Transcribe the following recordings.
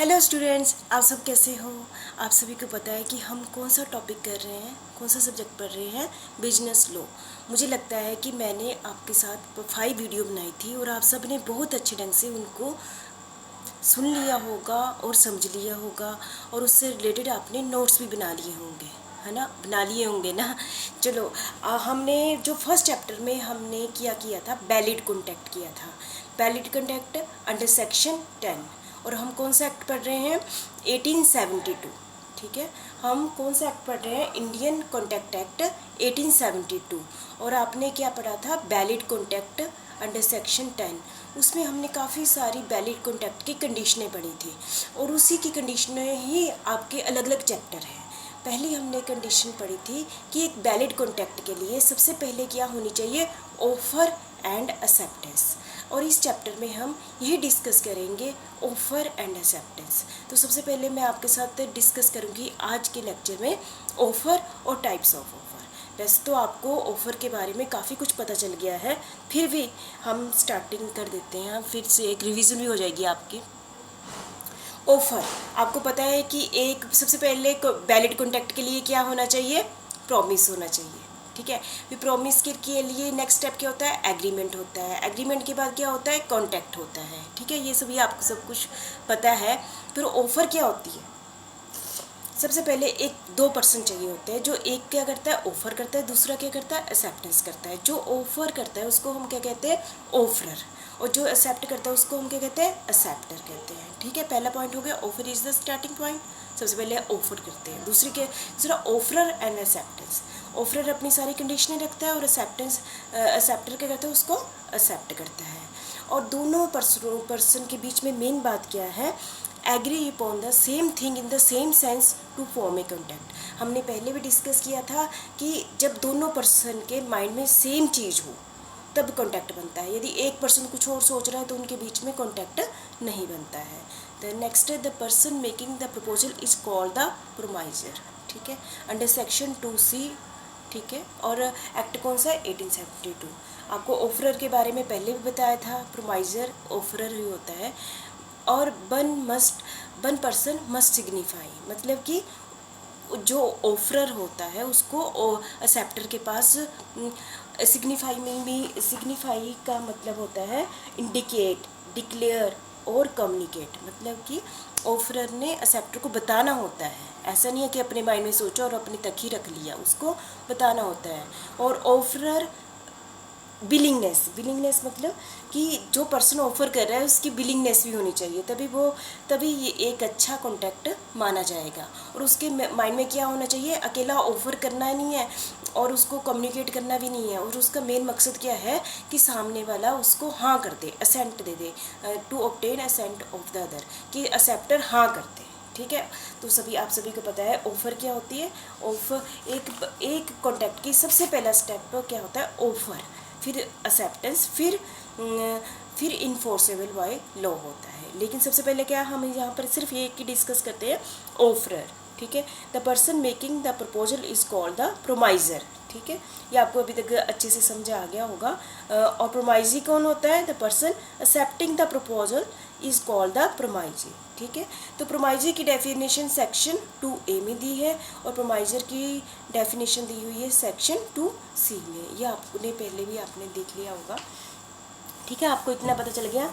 Hello students, आप सब कैसे हो। आप सभी को पता है कि हम कौन सा टॉपिक कर रहे हैं, कौन सा सब्जेक्ट पढ़ रहे हैं, बिजनेस लॉ। मुझे लगता है कि मैंने आपके साथ 5 वीडियो बनाई थी और आप सब ने बहुत अच्छे ढंग से उनको सुन लिया होगा और समझ लिया होगा और उससे रिलेटेड आपने नोट्स भी बना लिए होंगे, है ना, बना लिए होंगे ना। चलो, हमने जो फर्स्ट चैप्टर में हमने किया था वैलिड कॉन्टैक्ट किया था। वैलिड कॉन्टैक्ट अंडर सेक्शन 10 और हम कौन सा एक्ट पढ़ रहे हैं 1872। ठीक है, हम कौन सा एक्ट पढ़ रहे हैं इंडियन कॉन्टैक्ट एक्ट 1872। और आपने क्या पढ़ा था वैलिड कॉन्टैक्ट अंडर सेक्शन 10। उसमें हमने काफ़ी सारी वैलिड कॉन्टैक्ट की कंडीशनें पढ़ी थी और उसी की कंडीशनें ही आपके अलग अलग चैप्टर हैं। पहली हमने कंडीशन पढ़ी थी कि एक वैलिड कॉन्टैक्ट के लिए सबसे पहले क्या होनी चाहिए, ऑफर एंड एक्सेप्टेंस। और इस चैप्टर में हम यही डिस्कस करेंगे, ऑफर एंड एक्सेप्टेंस। तो सबसे पहले मैं आपके साथ डिस्कस करूंगी आज के लेक्चर में ऑफर और टाइप्स ऑफ ऑफर। वैसे तो आपको ऑफ़र के बारे में काफ़ी कुछ पता चल गया है, फिर भी हम स्टार्टिंग कर देते हैं, फिर से एक रिवीजन भी हो जाएगी आपकी। ऑफ़र, आपको पता है कि एक सबसे पहले वैलिड कॉन्टैक्ट के लिए क्या होना चाहिए, प्रॉमिस होना चाहिए। ठीक है, फिर प्रॉमिस के लिए नेक्स्ट स्टेप क्या होता है, एग्रीमेंट होता है। एग्रीमेंट के बाद क्या होता है, कॉन्टैक्ट होता है। ठीक है, ये सभी आपको सब कुछ पता है। फिर ऑफ़र क्या होती है, सबसे पहले एक दो पर्सन चाहिए होते हैं, जो एक क्या करता है ऑफर करता है, दूसरा क्या करता है एक्सेप्टेंस करता है। जो ऑफर करता है उसको हम क्या कहते हैं, ऑफरर, और जो एक्सेप्ट करता है उसको हम क्या कहते हैं, एक्सेप्टर कहते हैं। ठीक है, पहला पॉइंट हो गया, offer is the starting point. सबसे पहले ऑफर करते हैं, दूसरा ऑफरर एंड एक्सेप्टेंस। ऑफरर अपनी सारी कंडीशनें रखता है और एक्सेप्टर क्या करता है, उसको एक्सेप्ट करता है। और दोनों पर्सन के बीच में मेन बात क्या है, agree upon the same thing in the same sense to form a contact. हमने पहले भी डिस्कस किया था कि जब दोनों पर्सन के माइंड में सेम चीज़ हो तब कॉन्टैक्ट बनता है। यदि एक पर्सन कुछ और सोच रहा है तो उनके बीच में कॉन्टैक्ट नहीं बनता है। The next the person making the proposal is called the promisor. ठीक है, अंडर सेक्शन 2C। ठीक है, और एक्ट कौन सा है, 1872। आपको ऑफरर के बारे में पहले भी बताया था, प्रोमाइजर ऑफरर ही होता है। और वन पर्सन मस्ट सिग्निफाई, मतलब कि जो ऑफरर होता है उसको एक्सेप्टर के पास सिग्निफाई में भी, सिग्निफाई का मतलब होता है इंडिकेट, डिक्लेयर और कम्युनिकेट। मतलब कि ऑफरर ने एक्सेप्टर को बताना होता है, ऐसा नहीं है कि अपने माइंड में सोचा और अपने तक ही रख लिया, उसको बताना होता है। और ऑफरर विलिंगनेस मतलब कि जो पर्सन ऑफर कर रहा है उसकी विलिंगनेस भी होनी चाहिए, तभी ये एक अच्छा कॉन्टैक्ट माना जाएगा। और उसके माइंड में क्या होना चाहिए, अकेला ऑफर करना नहीं है और उसको कम्युनिकेट करना भी नहीं है, और उसका मेन मकसद क्या है कि सामने वाला उसको हाँ कर दे, असेंट दे दे, to obtain assent of the other, कि एक्सेप्टर हाँ करते। ठीक है, तो आप सभी को पता है ऑफर क्या होती है। ऑफर एक कॉन्टैक्ट की सबसे पहला स्टेप क्या होता है, ऑफर, फिर एक्सेप्टेंस, फिर इन्फोर्सेबल बाय लॉ होता है। लेकिन सबसे पहले क्या, हम यहाँ पर सिर्फ एक ही डिस्कस करते हैं, ऑफरर। ठीक है, the person making the proposal is called the promisor. ठीक है, ये आपको अभी तक अच्छे से समझ आ गया होगा। और प्रोमाइजी कौन होता है, the person accepting the proposal is called the promisee. ठीक है, तो प्रोमाइजर की डेफिनेशन सेक्शन 2A में दी है और प्रोमाइजर की डेफिनेशन दी हुई है सेक्शन 2C में। ये आपने पहले भी आपने देख लिया होगा। ठीक है, आपको इतना पता चल गया।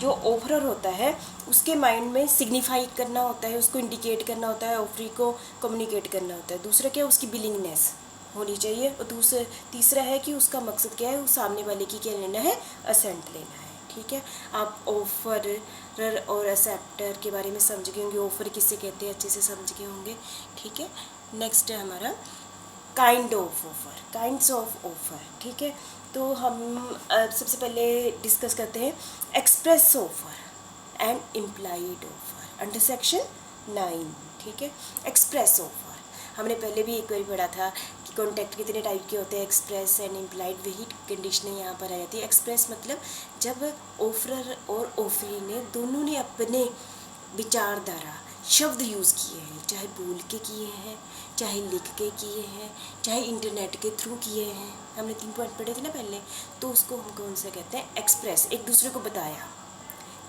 जो ऑफरर होता है उसके माइंड में सिग्निफाई करना होता है, उसको इंडिकेट करना होता है, ऑफरी को कम्युनिकेट करना होता है। दूसरा क्या, उसकी विलिंगनेस होनी चाहिए। और तीसरा है कि उसका मकसद क्या है, उस सामने वाले की क्या लेना है, असेंट लेना है। ठीक है, आप ऑफरर और एक्सेप्टर के बारे में समझ गए होंगे, ऑफर किसे कहते हैं अच्छे से समझ गए होंगे। ठीक है, नेक्स्ट है हमारा kind of offer, kinds of offer. ठीक है, तो हम सबसे पहले डिस्कस करते हैं express offer and implied offer under section 9। ठीक है, एक्सप्रेस ऑफर हमने पहले भी एक बार पढ़ा था कि कॉन्टैक्ट कितने टाइप के होते हैं, एक्सप्रेस एंड इम्प्लाइड, वही कंडीशनें यहाँ पर आ जाती है। एक्सप्रेस मतलब जब ऑफरर और ऑफरी ने दोनों ने अपने विचारधारा शब्द यूज़ किए हैं, चाहे बोल के किए हैं, चाहे लिख के किए हैं, चाहे इंटरनेट के थ्रू किए हैं, हमने 3 पॉइंट पढ़े थे ना पहले, तो उसको हम कौन सा कहते हैं, एक्सप्रेस, एक दूसरे को बताया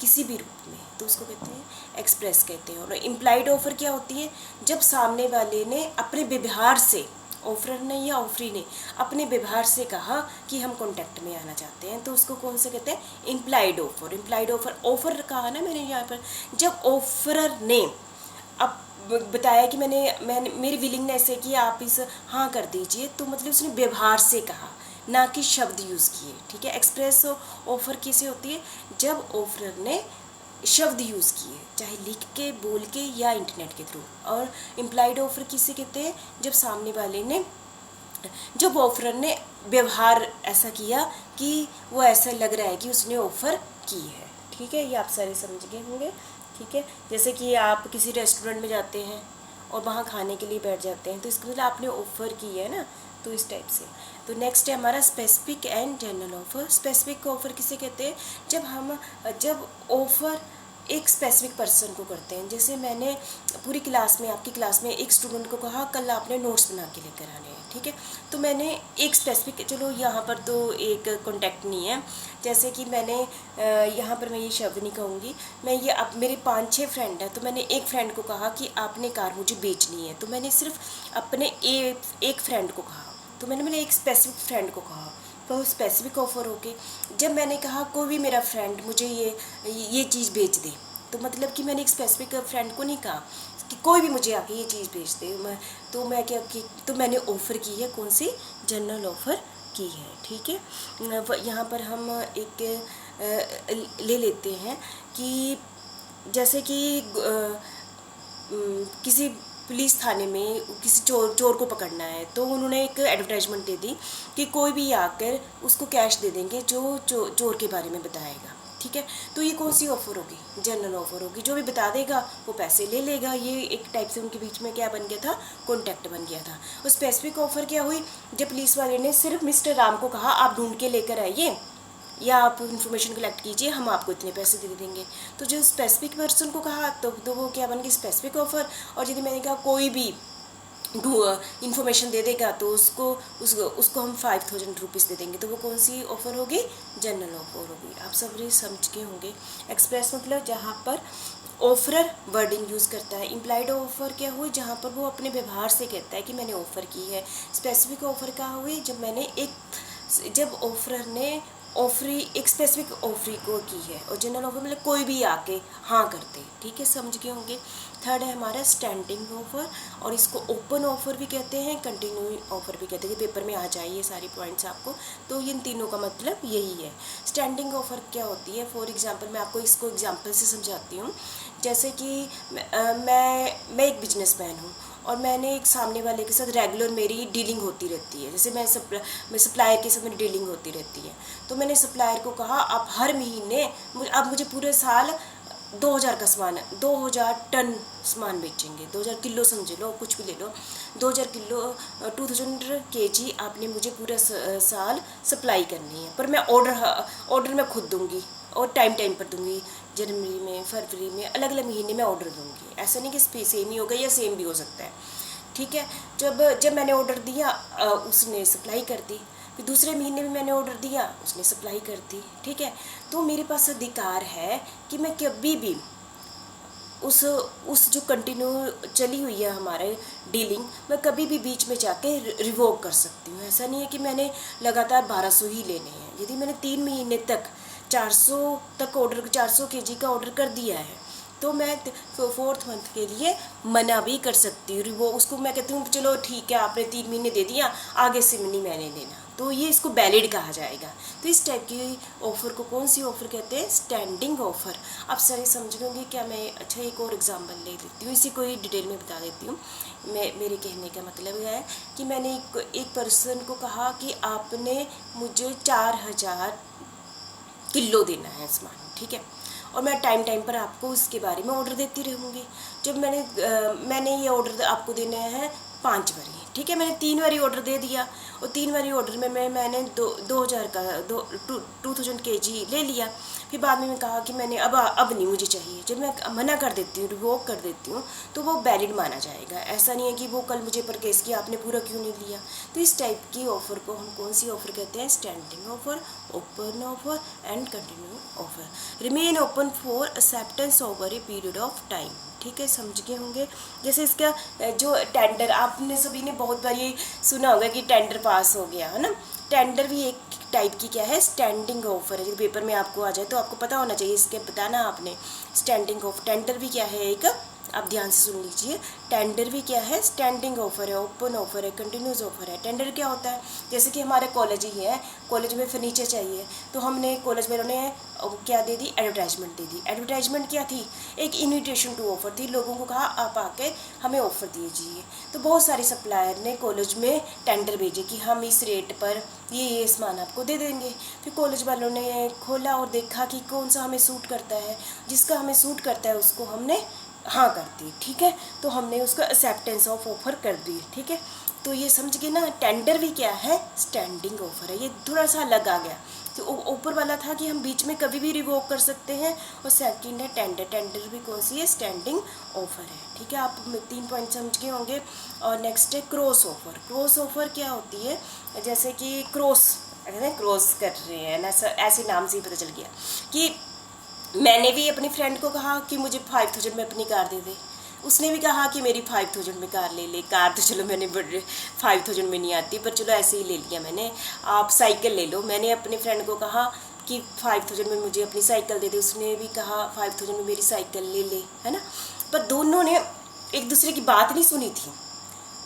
किसी भी रूप में, तो उसको कहते हैं एक्सप्रेस कहते हैं। और इम्प्लाइड ऑफर क्या होती है, जब सामने वाले ने अपने व्यवहार से, ऑफर ने या ऑफरी ने अपने व्यवहार से कहा कि हम कांटेक्ट में आना चाहते हैं, तो उसको कौन से कहते हैं, implied offer. Implied offer, offer कहा ना मैंने यहाँ पर, जब ऑफरर ने अब बताया कि मैंने मेरी विलिंगनेस है कि आप इस हाँ कर दीजिए, तो मतलब उसने व्यवहार से कहा, ना कि शब्द यूज़ किए, ठीक है। एक्सप्रेस ऑफर कैसे होती है, जब ऑफरर ने शब्द यूज़ किए, चाहे लिख के, बोल के या इंटरनेट के थ्रू। और इम्प्लाइड ऑफर किसे कहते हैं, जब सामने वाले ने, जब ऑफरर ने व्यवहार ऐसा किया कि वो ऐसा लग रहा है कि उसने ऑफ़र की है, ठीक है। ये आप सारे समझ गए होंगे, ठीक है। जैसे कि आप किसी रेस्टोरेंट में जाते हैं और वहाँ खाने के लिए बैठ जाते हैं, तो इसका मतलब आपने ऑफ़र की है ना, तो इस टाइप से। तो नेक्स्ट है हमारा specific and general offer. Specific offer किसे कहते हैं, जब ऑफ़र एक स्पेसिफिक पर्सन को करते हैं। जैसे मैंने पूरी क्लास में, आपकी क्लास में एक स्टूडेंट को कहा कल आपने नोट्स बना के लेकर आने हैं, ठीक है। तो मैंने एक स्पेसिफिक, चलो यहाँ पर तो एक कॉन्टैक्ट नहीं है, जैसे कि मैंने यहाँ पर मैं ये शब्द नहीं कहूँगी, मैं ये, अब मेरे 5-6 फ्रेंड हैं, तो मैंने एक फ्रेंड को कहा कि आपने कार मुझे बेचनी है, तो मैंने सिर्फ अपने एक फ्रेंड को कहा, तो मैंने एक स्पेसिफिक फ्रेंड को कहा, तो स्पेसिफिक ऑफ़र होके। जब मैंने कहा कोई भी मेरा फ्रेंड मुझे ये चीज़ बेच दे, तो मतलब कि मैंने एक स्पेसिफिक फ्रेंड को नहीं कहा कि कोई भी मुझे आके ये चीज़ बेच दे, तो मैं क्या कि, तो मैंने ऑफ़र की है, कौन सी, जनरल ऑफ़र की है, ठीक है। यहाँ पर हम एक ले लेते हैं कि जैसे कि किसी पुलिस थाने में किसी चोर को पकड़ना है, तो उन्होंने एक एडवर्टाइजमेंट दे दी कि कोई भी आकर उसको कैश दे देंगे जो चोर के बारे में बताएगा, ठीक है। तो ये कौन सी ऑफ़र होगी, जनरल ऑफ़र होगी। जो भी बता देगा वो पैसे ले लेगा। ये एक टाइप से उनके बीच में क्या बन गया था, कॉन्टैक्ट बन गया था। और स्पेसिफिक ऑफ़र क्या हुई, जब पुलिस वाले ने सिर्फ मिस्टर राम को कहा आप ढूंढ के लेकर आइए या आप इन्फॉर्मेशन कलेक्ट कीजिए, हम आपको इतने पैसे दे देंगे। तो जो स्पेसिफिक पर्सन को कहा तो वो क्या बन गई, स्पेसिफिक ऑफ़र। और यदि मैंने कहा कोई भी इन्फॉर्मेशन दे देगा तो उसको हम 5000 रुपीज़ दे देंगे, तो वो कौन सी ऑफ़र होगी, जनरल ऑफ़र होगी। आप सब ये समझ के होंगे। एक्सप्रेस मतलब जहाँ पर ऑफरर वर्डिंग यूज़ करता है। इम्प्लाइड ऑफ़र क्या हुई, जहाँ पर वो अपने व्यवहार से कहता है कि मैंने ऑफ़र की है। स्पेसिफिक ऑफ़र क्या हुई, जब ऑफरर ने ऑफरी एक स्पेसिफिक ऑफरी को की है। और जनरल ऑफर मतलब कोई भी आके हाँ करते, ठीक है, समझ गए होंगे। थर्ड है हमारा स्टैंडिंग ऑफर, और इसको ओपन ऑफर भी कहते हैं, कंटिन्यू ऑफर भी कहते हैं। पेपर में आ जाइए सारी पॉइंट्स आपको, तो इन तीनों का मतलब यही है। स्टैंडिंग ऑफर क्या होती है, फॉर एग्जांपल मैं आपको इसको एग्जांपल से समझाती हूँ। जैसे कि मैं एक बिजनेसमैन हूँ और मैंने एक सामने वाले के साथ रेगुलर मेरी डीलिंग होती रहती है। जैसे मैं सप्लायर के साथ मेरी डीलिंग होती रहती है, तो मैंने सप्लायर को कहा आप हर महीने आप मुझे पूरे साल 2000 का सामान, 2000 टन सामान बेचेंगे, 2000 किलो समझ लो, कुछ भी ले लो, 2000 किलो 2000 kg आपने मुझे पूरा साल सप्लाई करनी है। पर मैं ऑर्डर मैं खुद दूंगी और टाइम पर दूंगी। जनवरी में, फरवरी में, अलग अलग महीने में ऑर्डर दूंगी। ऐसा नहीं कि सेम ही होगा या सेम भी हो सकता है, ठीक है। जब मैंने ऑर्डर दिया उसने सप्लाई कर दी, फिर दूसरे महीने में मैंने ऑर्डर दिया, उसने सप्लाई कर दी, ठीक है। तो मेरे पास अधिकार है कि मैं कभी भी उस जो कंटिन्यू चली हुई है हमारे डीलिंग, मैं कभी भी बीच में जाके रिवोक कर सकती हूँ। ऐसा नहीं है कि मैंने लगातार 1200 ही लेने हैं। यदि मैंने 3 महीने तक 400 kg का ऑर्डर कर दिया है, तो मैं 4th मंथ के लिए मना भी कर सकती हूँ। वो उसको मैं कहती हूँ चलो ठीक है, आपने 3 महीने दे दिया, आगे से नहीं मैंने देना, तो ये इसको वैलिड कहा जाएगा। तो इस टाइप की ऑफ़र को कौन सी ऑफ़र कहते हैं, स्टैंडिंग ऑफ़र। आप सारे समझ लोगे क्या। मैं अच्छा एक और एग्जांपल ले लेती हूँ, इसी को ही डिटेल में बता देती हूँ। मेरे कहने का मतलब है कि मैंने एक पर्सन को कहा कि आपने मुझे 4000 किलो देना है सामान, ठीक है, और मैं टाइम पर आपको उसके बारे में ऑर्डर देती रहूँगी। जब मैंने ये ऑर्डर आपको देना है 5 बारी, ठीक है। मैंने 3 बारी ऑर्डर दे दिया और 3 बारी ऑर्डर में मैंने 2000 का 2000 kg ले लिया। फिर बाद में मैं कहा कि मैंने अब नहीं मुझे चाहिए। जब मैं मना कर देती हूँ, रिवोक कर देती हूँ, तो वो वैलिड माना जाएगा। ऐसा नहीं है कि वो कल मुझे पर केस किया आपने पूरा क्यों नहीं लिया। तो इस टाइप की ऑफ़र को हम कौन सी ऑफ़र कहते हैं? Standing offer, open offer and continue offer. Remain open for acceptance over a period of time. ठीक है, समझ गए होंगे। जैसे इसका जो टेंडर, आपने सभी ने बहुत बार ये सुना होगा कि टेंडर पास हो गया, है ना। टेंडर भी एक टाइप की क्या है? स्टैंडिंग ऑफर है। यदि पेपर में आपको आ जाए तो आपको पता होना चाहिए, इसके बताना आपने। स्टैंडिंग ऑफ टेंडर भी क्या है एक, आप ध्यान से सुन लीजिए। टेंडर भी क्या है? स्टैंडिंग ऑफर है, ओपन ऑफर है, कंटिन्यूस ऑफर है। टेंडर क्या होता है? जैसे कि हमारे कॉलेज ही है, कॉलेज में फर्नीचर चाहिए, तो हमने कॉलेज वालों ने क्या दे दी? एडवर्टाइजमेंट दे दी। एडवर्टाइजमेंट क्या थी? एक इन्विटेशन टू ऑफर थी। लोगों को कहा आप आके हमें ऑफर दीजिए। तो बहुत सारी सप्लायर ने कॉलेज में टेंडर भेजे कि हम इस रेट पर ये सामान आपको दे देंगे। फिर कॉलेज वालों ने खोला और देखा कि कौन सा हमें सूट करता है। जिसका हमें सूट करता है उसको हमने हाँ कर दी। ठीक है, तो हमने उसको एक्सेप्टेंस ऑफ ऑफर कर दी। ठीक है, तो ये समझ गए ना। टेंडर भी क्या है? स्टैंडिंग ऑफर है। ये थोड़ा सा अलग आ गया। तो ऊपर वाला था कि हम बीच में कभी भी रिवोक कर सकते हैं, और सेकंड है टेंडर। टेंडर भी कौन सी है? स्टैंडिंग ऑफर है। ठीक है, आप 3 पॉइंट समझ गए होंगे। और नेक्स्ट है क्रॉस ऑफर। क्रॉस ऑफर क्या होती है? जैसे कि क्रॉस कर रहे हैं ना, ऐसे नाम से ही पता चल गया कि मैंने भी अपनी फ्रेंड को कहा कि मुझे 5000 में अपनी कार दे दे। उसने भी कहा कि मेरी 5000 में कार ले ले। कार तो चलो मैंने 5000 में नहीं आती, पर चलो ऐसे ही ले लिया मैंने। आप साइकिल ले लो। मैंने अपने फ्रेंड को कहा कि 5000 में मुझे अपनी साइकिल दे दे। उसने भी कहा 5000 में मेरी साइकिल ले ले, है ना। पर दोनों ने एक दूसरे की बात नहीं सुनी थी।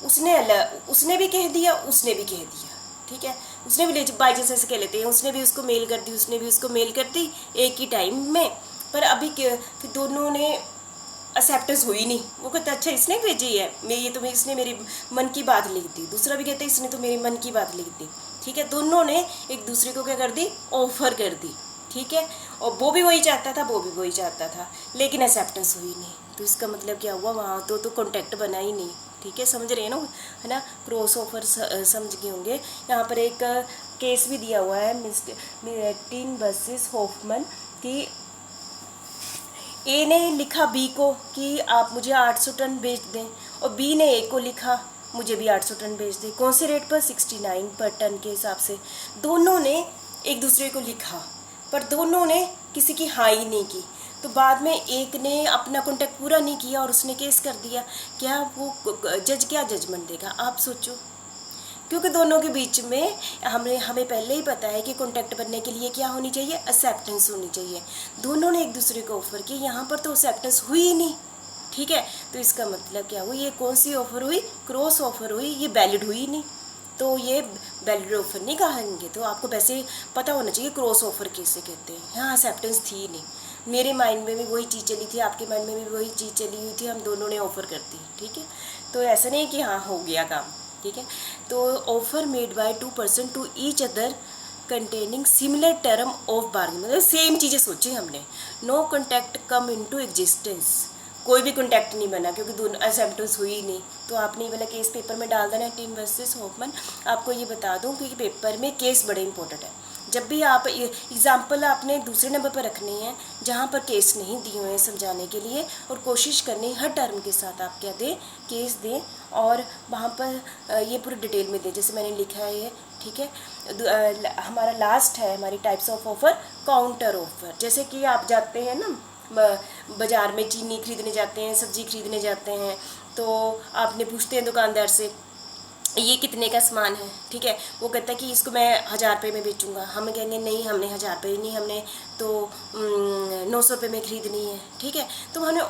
उसने भी कह दिया, उसने भी कह दिया। ठीक है, उसने भी ले बाई चांस ऐसे कह लेते हैं, उसने भी उसको मेल कर दी, उसने भी उसको मेल कर दी एक ही टाइम में। पर अभी फिर दोनों ने एक्सेप्टेंस हुई नहीं। वो कहता अच्छा इसने भेजी है, मैं ये तो इसने मेरी मन की बात लिख दी। दूसरा भी कहता इसने तो मेरी मन की बात लिख दी। ठीक है, दोनों ने एक दूसरे को क्या कर दी? ऑफर कर दी। ठीक है, और वो भी वही चाहता था, वो भी वही चाहता था, लेकिन एक्सेप्टेंस हुई नहीं। तो इसका मतलब क्या हुआ? वहाँ तो कॉन्टैक्ट बना ही नहीं। ठीक है, समझ रहे हैं ना, है ना। क्रॉस ऑफर समझ गए होंगे। यहाँ पर एक केस भी दिया हुआ है मिस्टीन वर्सेस हॉफमैन कि ए ने लिखा बी को कि आप मुझे 800 टन बेच दें, और बी ने ए को लिखा मुझे भी 800 टन बेच दें। कौन से रेट पर? 69 पर टन के हिसाब से। दोनों ने एक दूसरे को लिखा, पर दोनों ने किसी की हाँ ही नहीं की। तो बाद में एक ने अपना कॉन्टैक्ट पूरा नहीं किया और उसने केस कर दिया। क्या वो जज क्या जजमेंट देगा? आप सोचो। क्योंकि दोनों के बीच में हमें पहले ही पता है कि कॉन्टैक्ट बनने के लिए क्या होनी चाहिए? एक्सेप्टेंस होनी चाहिए। दोनों ने एक दूसरे को ऑफर किया, यहाँ पर तो एक्सेप्टेंस हुई ही नहीं। ठीक है, तो इसका मतलब क्या हुई? ये कौन सी ऑफर हुई? क्रॉस ऑफर हुई। ये वैलिड हुई नहीं, तो ये वैलिड ऑफर नहीं कहेंगे। तो आपको वैसे पता होना चाहिए क्रॉस ऑफर कैसे कहते हैं। यहाँ एक्सेप्टेंस थी नहीं। मेरे माइंड में भी वही चीज़ चली थी, आपके माइंड में भी वही चीज़ चली हुई थी, हम दोनों ने ऑफर कर दी। ठीक है, तो ऐसा नहीं कि हाँ हो गया काम। ठीक है, तो offer made by 2 person to each other containing similar term of bargain, मतलब सेम चीज़ें सोची हमने। No contact come into existence. कोई भी कॉन्टैक्ट नहीं बना क्योंकि दोनों एक्सेप्टेंस हुई नहीं। तो आपने ये वाला केस पेपर में डाल देना, टीम वर्सेस हॉफमैन। आपको ये बता दूं क्योंकि पेपर में केस बड़े इंपॉर्टेंट है। जब भी आप एग्जाम्पल आपने दूसरे नंबर पर रखनी है जहाँ पर केस नहीं दिए हुए हैं समझाने के लिए, और कोशिश करनी हर टर्म के साथ आप क्या दें? केस दें, और वहाँ पर ये पूरी डिटेल में दें जैसे मैंने लिखा है ये। ठीक है, हमारा लास्ट है हमारी types of offer, counter offer. जैसे कि आप जाते हैं ना बाज़ार में, चीनी खरीदने जाते हैं, सब्ज़ी खरीदने जाते हैं, तो आपने पूछते हैं दुकानदार से ये कितने का सामान है। ठीक है, वो कहता है कि इसको मैं 1000 रुपये में बेचूंगा। हम कहेंगे नहीं, हमने 1000 रुपये नहीं, हमने तो 900 रुपये में ख़रीदनी है। ठीक है, तो हमने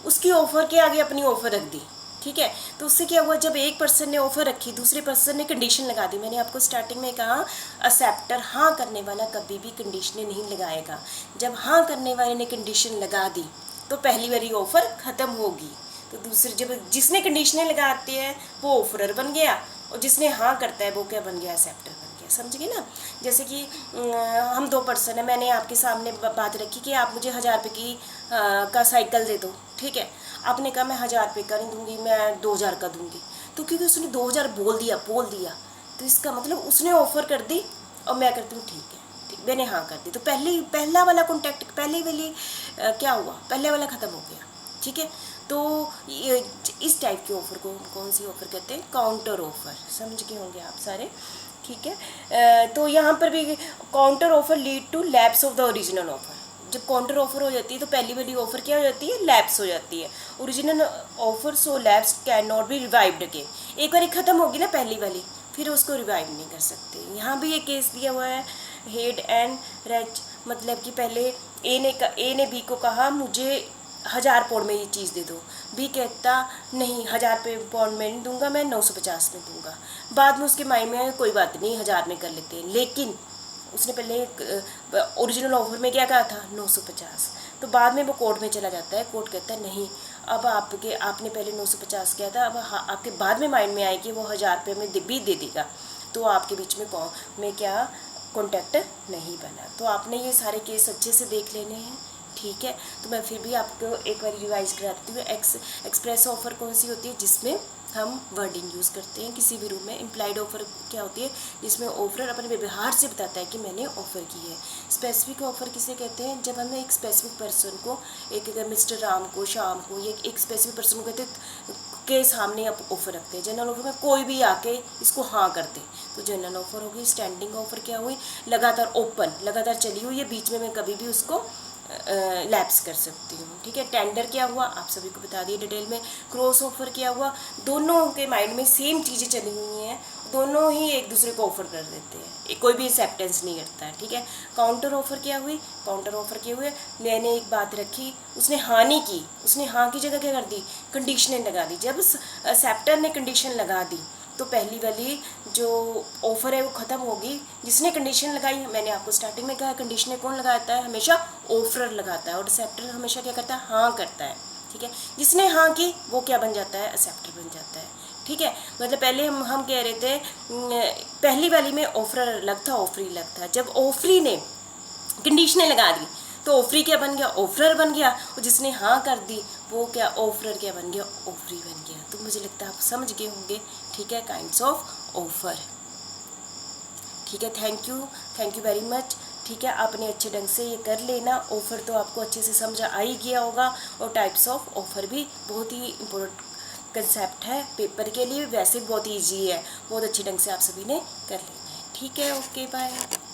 उसकी ऑफ़र के आगे अपनी ऑफ़र रख दी। ठीक है, तो उससे क्या हुआ? जब एक पर्सन ने ऑफ़र रखी, दूसरे पर्सन ने कंडीशन लगा दी। मैंने आपको स्टार्टिंग में कहा एक्सेप्टर हाँ करने वाला कभी भी कंडीशनें नहीं लगाएगा। जब हाँ करने वाले ने कंडीशन लगा दी तो पहली वाली ऑफ़र ख़त्म होगी। तो दूसरे जब जिसने कंडीशनें लगाते हैं वो ऑफरर बन गया, और जिसने हाँ करता है वो क्या बन गया? एक्सेप्टर बन गया। समझ गए ना। जैसे कि हम 2 पर्सन हैं, मैंने आपके सामने बात रखी कि आप मुझे 1000 रुपये की का साइकिल दे दो। ठीक है, आपने कहा मैं 1000 रुपये का नहीं दूंगी, मैं 2000 का दूंगी। तो क्योंकि उसने 2000 बोल दिया, तो इसका मतलब उसने ऑफ़र कर दी और मैं करती हूँ ठीक है, ठीक, मैंने हाँ कर दी, तो पहला वाला कॉन्टैक्ट, पहले वाली क्या हुआ, पहले वाला ख़त्म हो गया, ठीक है। तो ये इस टाइप के ऑफ़र को हम कौन सी ऑफ़र कहते हैं, काउंटर ऑफ़र, समझ गए होंगे आप सारे, ठीक है। तो यहाँ पर भी counter offer lead to lapse of the original offer. जब काउंटर ऑफर हो जाती है तो पहली वाली ऑफर क्या हो जाती है, लैप्स हो जाती है। Original offer so lapse can not be revived again. एक बार ख़त्म होगी ना पहली वाली, फिर उसको रिवाइव नहीं कर सकते। यहाँ भी ये केस दिया हुआ है, हेड एंड रेच, मतलब कि पहले ए ने बी को कहा मुझे 1000 पाउंड में ये चीज़ दे दो, बी कहता नहीं 1000 पाउंड में नहीं दूंगा, मैं 950 में दूंगा। बाद में उसके माइंड में कोई बात नहीं 1000 में कर लेते हैं, लेकिन उसने पहले ओरिजिनल ऑफर में क्या कहा था 950। तो बाद में वो कोर्ट में चला जाता है, कोर्ट कहता है नहीं अब आपने पहले 950 किया था, अब आपके बाद में माइंड में आए कि वो 1000 रुपये में भी दे देगा, तो आपके बीच में क्या कॉन्टैक्ट नहीं बना। तो आपने ये सारे केस अच्छे से देख लेने हैं, ठीक है। तो मैं फिर भी आपको एक बार रिवाइज कराती हूँ। एक्सप्रेस ऑफर कौन सी होती है, जिसमें हम वर्डिंग यूज़ करते हैं किसी भी रूम में। इम्प्लाइड ऑफर क्या होती है, जिसमें ऑफर अपने व्यवहार से बताता है कि मैंने ऑफ़र की है। स्पेसिफिक ऑफर किसे कहते हैं, जब हमें एक स्पेसिफिक पर्सन को, एक मिस्टर राम को, श्याम को, ये एक स्पेसिफिक पर्सन को कहते के सामने आप ऑफर रखते हैं। जनरल ऑफर में कोई भी आके इसको हाँ करते, तो जनरल ऑफर होगी। स्टैंडिंग ऑफर क्या हुई, लगातार ओपन, लगातार चली हुई है, बीच में मैं कभी भी उसको लैप्स कर सकती हूँ, ठीक है। टेंडर क्या हुआ, आप सभी को बता दिए डिटेल में। क्रॉस ऑफर क्या हुआ, दोनों के माइंड में सेम चीज़ें चली हुई हैं, दोनों ही एक दूसरे को ऑफर कर देते हैं, कोई भी एक्सेप्टेंस नहीं करता है, ठीक है। काउंटर ऑफर क्या हुई, काउंटर ऑफर क्या हुए, मैंने एक बात रखी, उसने हाँ नहीं की, उसने हाँ की जगह क्या कर दी, कंडीशनें लगा दी। जब एक्सेप्टर ने कंडीशन लगा दी तो पहली वाली जो ऑफ़र है वो ख़त्म होगी। जिसने कंडीशन लगाई, मैंने आपको स्टार्टिंग में कहा कंडीशनें कौन लगाता है, हमेशा ऑफर लगाता है, और एक्सेप्टर हमेशा क्या करता है, हाँ करता है, ठीक है। जिसने हाँ की वो क्या बन जाता है, एक्सेप्टर बन जाता है, ठीक है। मतलब पहले हम कह रहे थे पहली वाली में ऑफर अलग था, ऑफरी अलग था। जब ऑफरी ने कंडीशनें लगा दी तो ऑफरी क्या बन गया, ऑफरर बन गया, और जिसने हाँ कर दी वो क्या, ऑफरर क्या बन गया, ऑफरी बन गया। तो मुझे लगता है आप समझ गए होंगे, ठीक है, काइंड्स ऑफ ऑफर, ठीक है। थैंक यू वेरी मच, ठीक है। आपने अच्छे ढंग से ये कर लेना। ऑफ़र तो आपको अच्छे से समझ आ ही गया होगा, और टाइप्स ऑफ ऑफ़र भी बहुत ही इम्पोर्टेंट कंसेप्ट है पेपर के लिए, वैसे बहुत ईजी है, बहुत अच्छे ढंग से आप सभी ने कर लेना है, ठीक है। Okay bye.